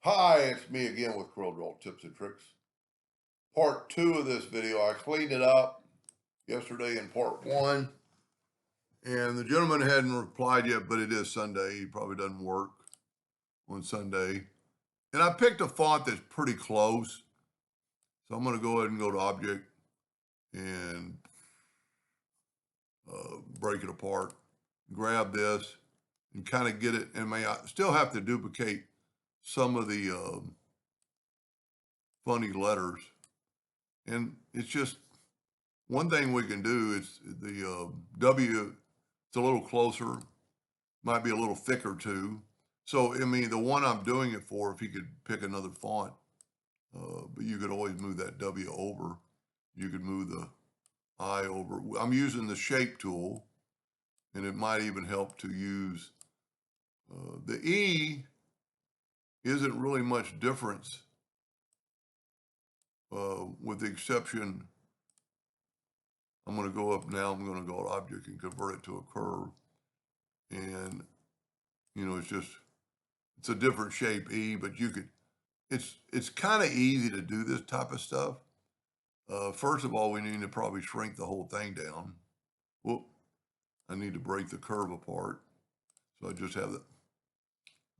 Hi, it's me again with REDRAW tips and tricks. Part 2 of this video. I cleaned it up yesterday in part 1, and the gentleman hadn't replied yet, but it is Sunday. He probably doesn't work on Sunday. And I picked a font that's pretty close. So I'm going to go ahead and go to Object and break it apart. Grab this and kind of get it. And I still have to duplicate some of the funny letters. And it's just one thing we can do is the W, it's a little closer, might be a little thicker too. So, I mean, the one I'm doing it for, if you could pick another font, but you could always move that W over. You could move the I over. I'm using the shape tool, and it might even help to use the E isn't really much difference with the exception. I'm going to go up now. I'm going to go to Object and convert it to a curve. And, you know, it's a different shape E, but you could, it's kind of easy to do this type of stuff. First of all, we need to probably shrink the whole thing down. Whoop, I need to break the curve apart. So I just have that.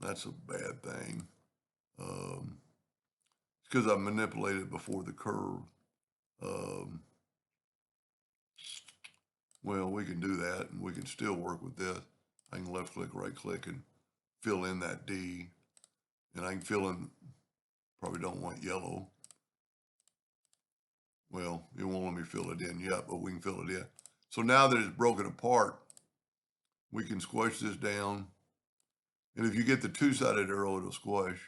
That's a bad thing. It's because I manipulated before the curve. Well, we can do that, and we can still work with this. I can left click, right click, and fill in that D. And I can fill in, probably don't want yellow. Well, it won't let me fill it in yet, but we can fill it in. So now that it's broken apart, we can squish this down. And if you get the two-sided arrow, it'll squish.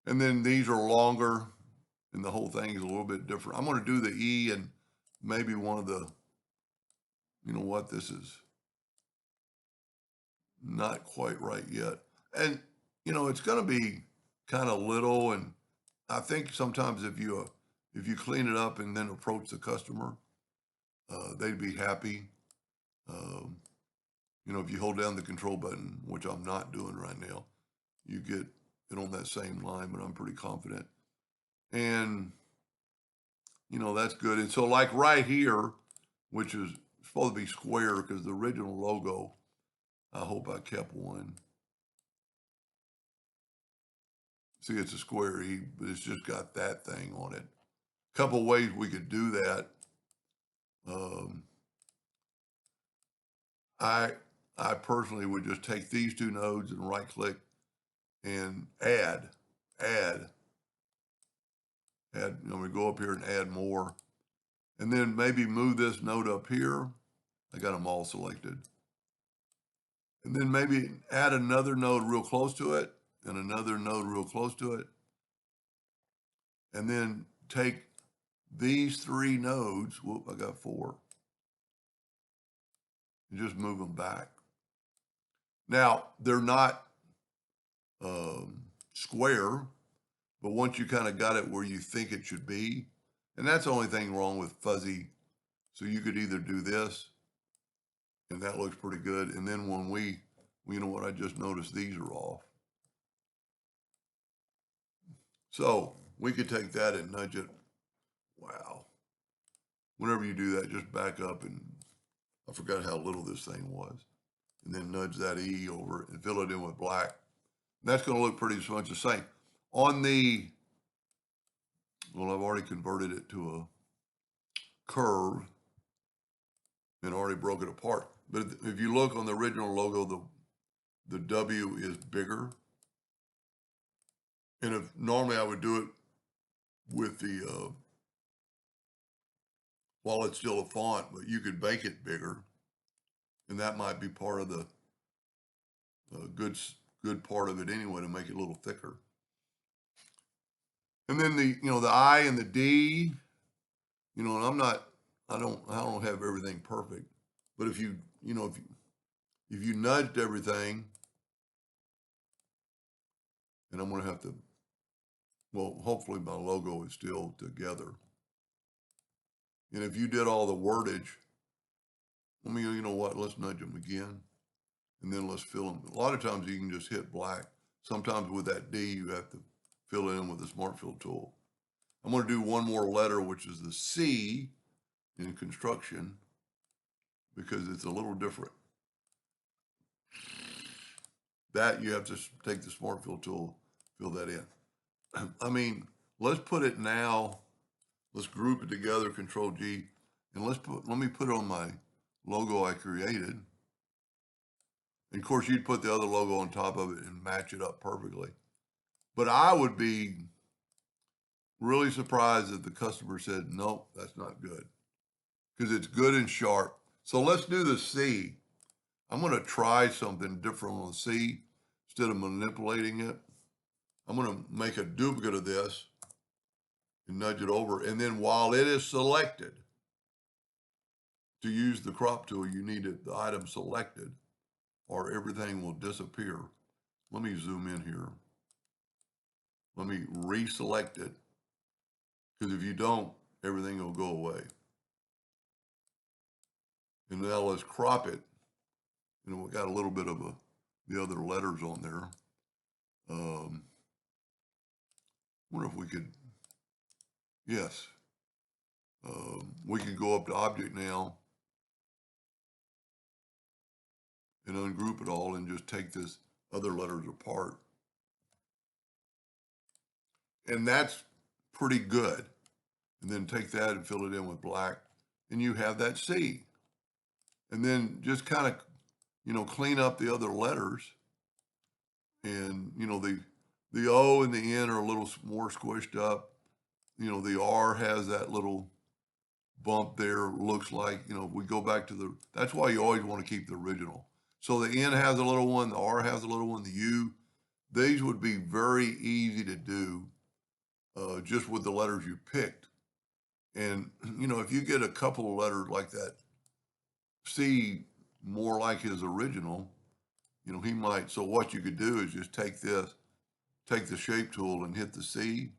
And then these are longer, and the whole thing is a little bit different. I'm going to do the E and maybe one of the, you know what, this is not quite right yet. And, you know, it's going to be kind of little, and I think sometimes if you clean it up and then approach the customer, they'd be happy. You know, if you hold down the control button, which I'm not doing right now, you get it on that same line, but I'm pretty confident. And, you know, that's good. And so like right here, which is supposed to be square because the original logo, I hope I kept one. See, it's a square E, but it's just got that thing on it. A couple ways we could do that. I personally would just take these two nodes and right click and add, you know, we go up here and add more, and then maybe move this node up here. I got them all selected. And then maybe add another node real close to it and another node real close to it. And then take these three nodes, whoop, I got four, and just move them back. Now, they're not square, but once you kind of got it where you think it should be, and that's the only thing wrong with fuzzy. So you could either do this, and that looks pretty good. And then when you know what, I just noticed these are off. So we could take that and nudge it. Wow. Whenever you do that, just back up, and I forgot how little this thing was. And then nudge that E over and fill it in with black. That's going to look pretty much the same. On the, well, I've already converted it to a curve and already broke it apart. But if you look on the original logo, the W is bigger. And if normally I would do it with the, while it's still a font, but you could make it bigger. And that might be part of the good part of it anyway, to make it a little thicker. And then the I and the D, you know, and I don't have everything perfect, but if you nudged everything, and I'm going to have to, well, hopefully my logo is still together. And if you did all the wordage, I mean, you know what, let's nudge them again, and then let's fill them. A lot of times you can just hit black. sometimes with that D, you have to fill it in with the Smart Fill tool. I'm going to do one more letter, which is the C in construction, because it's a little different. That you have to take the Smart Fill tool, fill that in. I mean, let's put it now. Let's group it together, Control G, and let me put it on my logo I created. And of course, you'd put the other logo on top of it and match it up perfectly. But I would be really surprised if the customer said, nope, that's not good, because it's good and sharp. So let's do the C. I'm going to try something different on the C. Instead of manipulating it, I'm going to make a duplicate of this and nudge it over. And then while it is selected, to use the crop tool, you need the item selected or everything will disappear. Let me zoom in here. Let me reselect it, because if you don't, everything will go away. And now let's crop it. You know, we got a little bit of the other letters on there. Wonder if we could, yes. We can go up to Object now and ungroup it all and just take this other letters apart. And that's pretty good. And then take that and fill it in with black, and you have that C. And then just kind of, you know, clean up the other letters. And, you know, the O and the N are a little more squished up. You know, the R has that little bump there, looks like, you know, if we go back to that's why you always want to keep the original. So the N has a little one, the R has a little one, the U, these would be very easy to do just with the letters you picked. And, you know, if you get a couple of letters like that, C more like his original, you know, he might, so what you could do is just take this, take the shape tool and hit the C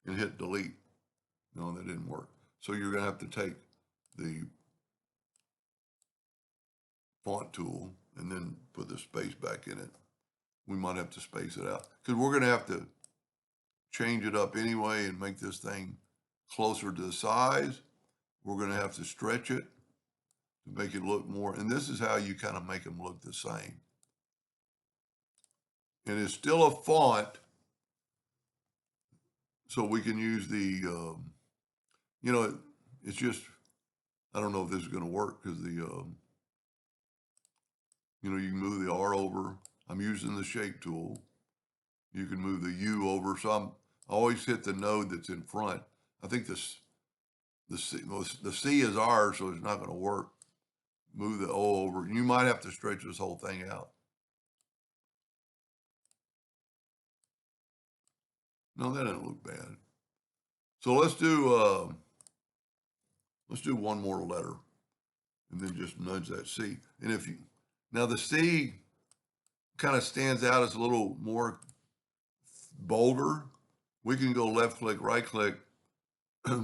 and hit delete. No, that didn't work. So you're going to have to take the font tool and then put the space back in it. We might have to space it out because we're going to have to change it up anyway and make this thing closer to the size. We're going to have to stretch it to make it look more. And this is how you kind of make them look the same. And it's still a font, so we can use the, you know, it's just, I don't know if this is going to work because the, you know, you can move the R over. I'm using the shape tool. You can move the U over. So I always hit the node that's in front. I think the C is R, so it's not going to work. Move the O over. You might have to stretch this whole thing out. No, that doesn't look bad. So let's do one more letter and then just nudge that C. And if you, now the C kind of stands out as a little more bolder. We can go left click, right click,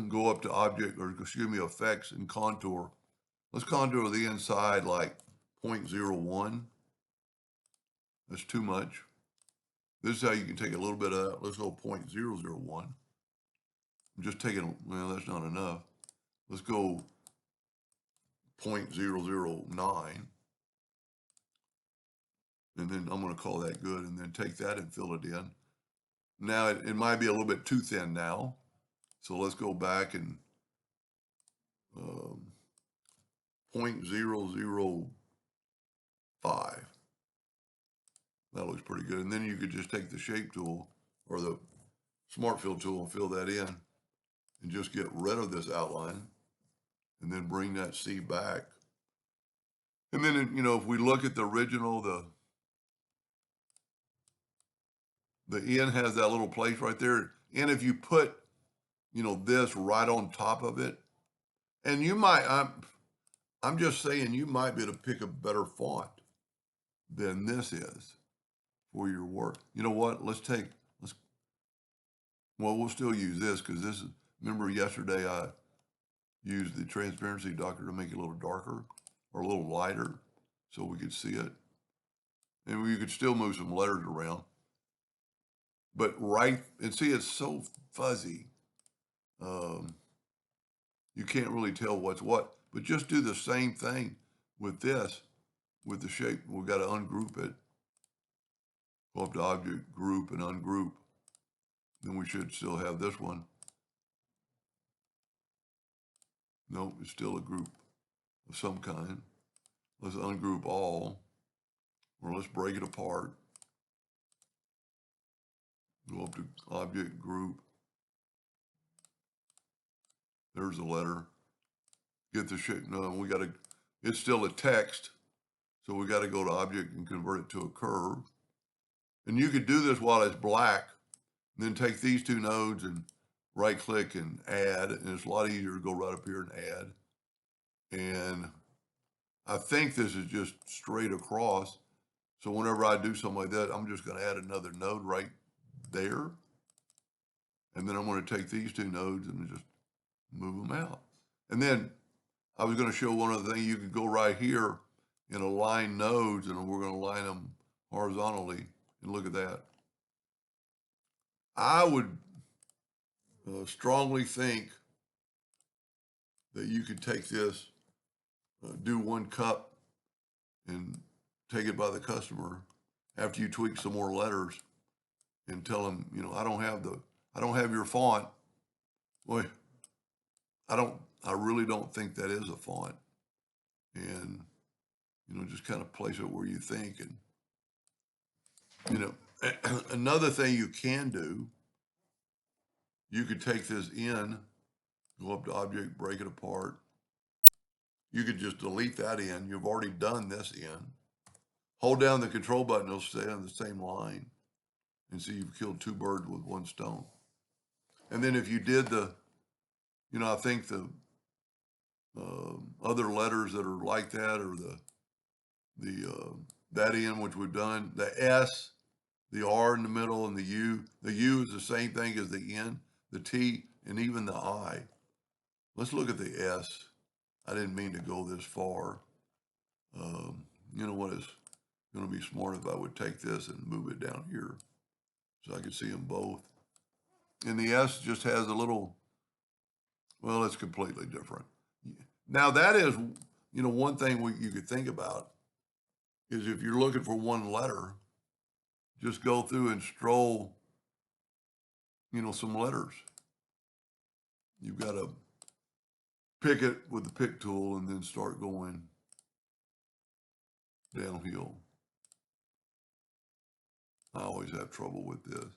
go up to object, or excuse me, effects and contour. Let's contour the inside like 0.01. That's too much. This is how you can take a little bit of that. Let's go 0.001. I'm just taking, well, that's not enough. Let's go 0.009. And then I'm going to call that good, and then take that and fill it in. Now it might be a little bit too thin now. So let's go back and 0.005. That looks pretty good. And then you could just take the shape tool or the Smart Fill tool and fill that in and just get rid of this outline and then bring that C back. And then, you know, if we look at the original, the N has that little place right there. And if you put, you know, this right on top of it, and you might, I'm just saying, you might be able to pick a better font than this is for your work. You know what? Well, we'll still use this because this is, remember yesterday I used the transparency docker to make it a little darker or a little lighter so we could see it. And you could still move some letters around. but and see, it's so fuzzy. Um, you can't really tell what's what, but just do the same thing with this, with the shape. We've got to ungroup it. Go up to object group and ungroup. Then we should still have this one. No, it's still a group of some kind. Let's ungroup all, or let's break it apart. Go up to object group. There's a letter. Get the shape. No, we got to, it's still a text. So we got to go to object and convert it to a curve. And you could do this while it's black, and then take these two nodes and right click and add. And it's a lot easier to go right up here and add. And I think this is just straight across. So whenever I do something like that, I'm just going to add another node right there. And then I'm going to take these two nodes and just move them out. And then I was going to show one other thing. You could go right here and align nodes, and we're going to line them horizontally. And look at that. I would strongly think that you could take this, do one cup and take it by the customer after you tweak some more letters and tell them, you know, I don't have your font. Boy, I really don't think that is a font. And, you know, just kind of place it where you think. And, you know, another thing you can do, you could take this in, go up to object, break it apart. You could just delete that in. You've already done this in. Hold down the control button, it'll stay on the same line. And see, you've killed two birds with one stone. And then if you did you know, I think the other letters that are like that, or that in, which we've done, the S, the R in the middle, and the U. The U is the same thing as the N, the T, and even the I. Let's look at the S. I didn't mean to go this far. You know what is going to be smart if I would take this and move it down here so I could see them both. And the S just has a little, well, it's completely different. Now that is, you know, one thing you could think about is if you're looking for one letter, just go through and stroll, you know, some letters. You've got to pick it with the pick tool and then start going downhill. I always have trouble with this.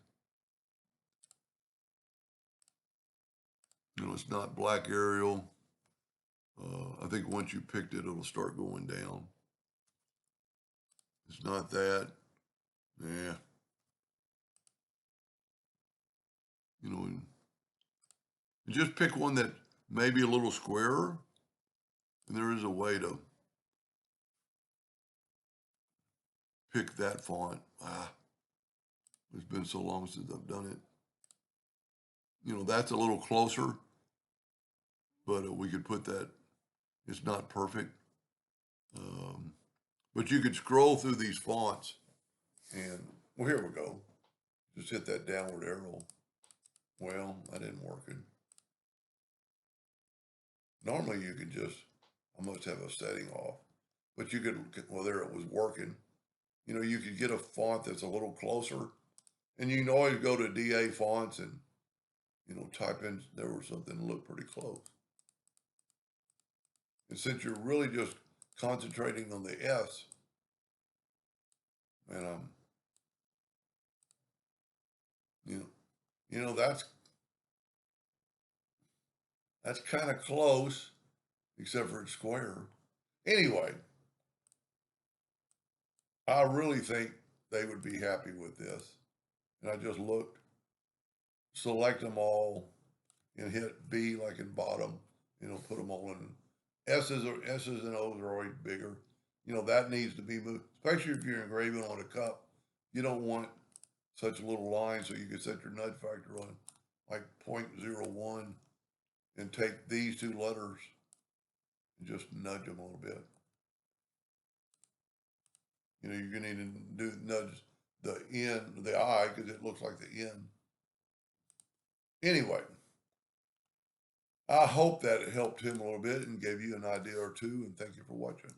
You know, it's not black Arial. I think once you picked it, it'll start going down. It's not that. Yeah. You know, and just pick one that may be a little squarer. And there is a way to pick that font. It's been so long since I've done it. You know, that's a little closer, but we could put that. It's not perfect. But you could scroll through these fonts and, well, here we go. Just hit that downward arrow. Well, that didn't work. Normally you could just, I must have a setting off, but you could, well, there it was working. You know, you could get a font that's a little closer, and you can always go to DA fonts and, you know, type in there was something that looked pretty close. And since you're really just concentrating on the S, and you know, that's kind of close, except for it's square. Anyway, I really think they would be happy with this. And I just looked, select them all, and hit B like in bottom, you know, put them all in. S's and O's are always bigger. You know, that needs to be moved, especially if you're engraving on a cup. You don't want such little lines, so you can set your nudge factor on like 0.01 and take these two letters and just nudge them a little bit. You know, you're going to need to nudge the N, the I, because it looks like the N. Anyway, I hope that it helped him a little bit and gave you an idea or two, and thank you for watching.